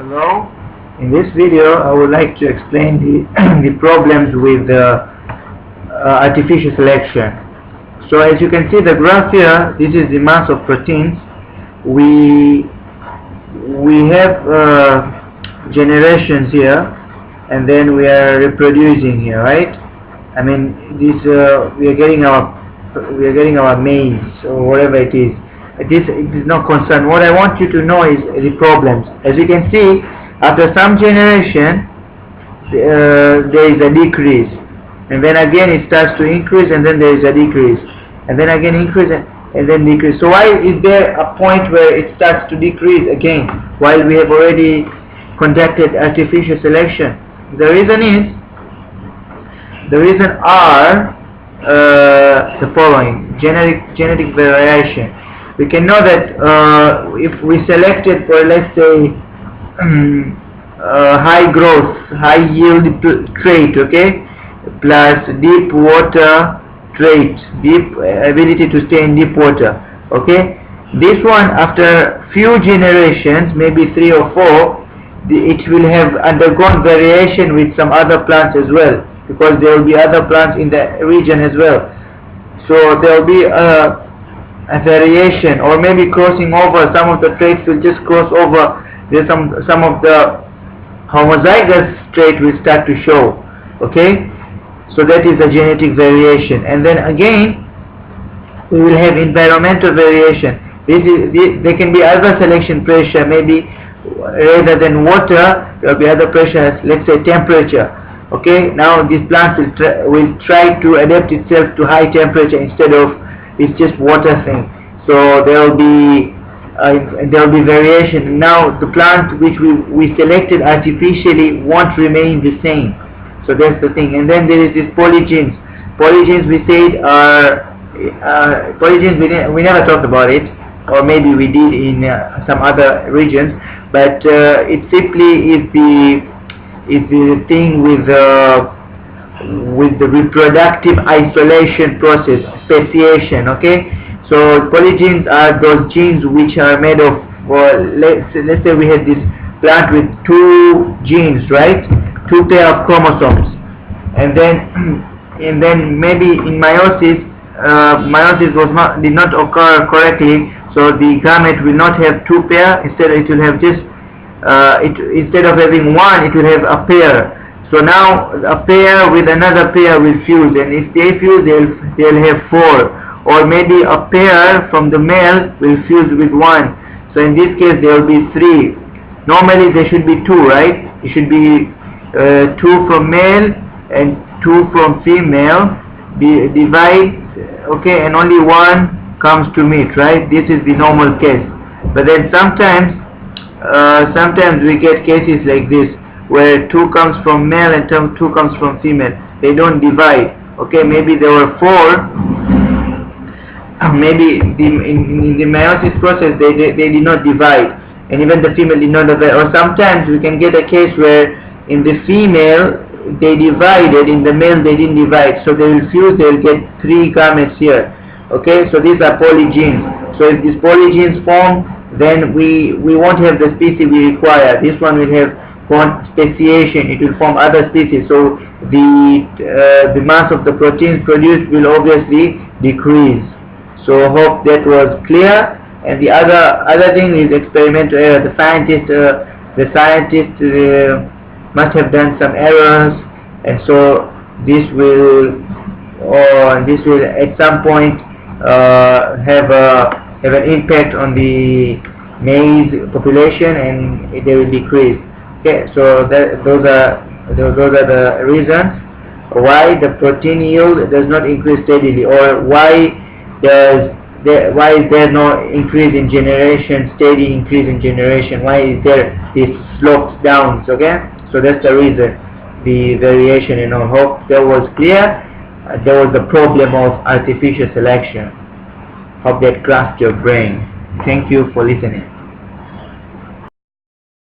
Hello. In this video I would like to explain the problems with artificial selection. So as you can see the graph here, this is the mass of proteins. We have generations here, and then we are reproducing here, right? I mean, this we are getting our maize or whatever it is. It is not concerned. What I want you to know is the problems. As you can see, after some generation there is a decrease, and then again it starts to increase, and then there is a decrease, and then again increase and then decrease. So why is there a point where it starts to decrease again while we have already conducted artificial selection? The reason are the following: genetic variation. We can know that if we selected for, let's say, high growth, high yield trait, okay, plus deep water trait, deep ability to stay in deep water, okay, this one after few generations, maybe 3 or 4, it will have undergone variation with some other plants as well, because there will be other plants in the region as well. So there will be a variation, or maybe crossing over. Some of the traits will just cross over. There's some of the homozygous trait will start to show, okay. So that is a genetic variation. And then again we will have environmental variation. There can be other selection pressure. Maybe rather than water there will be other pressure, let's say temperature, okay. Now this plant will try to adapt itself to high temperature instead of it's just water thing. So there will be variation. Now the plant which we selected artificially won't remain the same. So that's the thing. And then there is this polygenes. Polygenes we said are polygenes. We never talked about it, or maybe we did in some other regions. But it simply is the thing with the reproductive isolation process, speciation, okay. So polygenes are those genes which are made of, let's say we had this plant with 2 genes, right, 2 pair of chromosomes, and then maybe in meiosis did not occur correctly, so the gamete will not have 2 pair. Instead it will have just instead of having 1, it will have a pair. So now a pair with another pair will fuse, and if they fuse, they'll have 4. Or maybe a pair from the male will fuse with 1. So in this case there will be 3. Normally there should be 2, right? It should be 2 from male and 2 from female. Divide, okay, and only 1 comes to meet, right? This is the normal case. But then sometimes we get cases like this, where 2 comes from male and 2 comes from female. They don't divide. Okay, maybe there were 4. Maybe in the meiosis process they did not divide, and even the female did not divide. Or sometimes we can get a case where in the female they divided, in the male they didn't divide. So they will fuse. They will get 3 gametes here. Okay, so these are polygenes. So if these polygenes form, then we won't have the species we require. This one will have speciation. It will form other species. So the mass of the proteins produced will obviously decrease. So hope that was clear. And the other thing is experimental error. The scientist must have done some errors, and so this will at some point have an impact on the maize population, and they will decrease. Okay, so those are the reasons why the protein yield does not increase steadily, or why is there no increase in generation, steady increase in generation? Why is there this slopes down? Okay, so that's the reason, the variation. Hope that was clear. There was the problem of artificial selection. Hope that grasped your brain. Thank you for listening.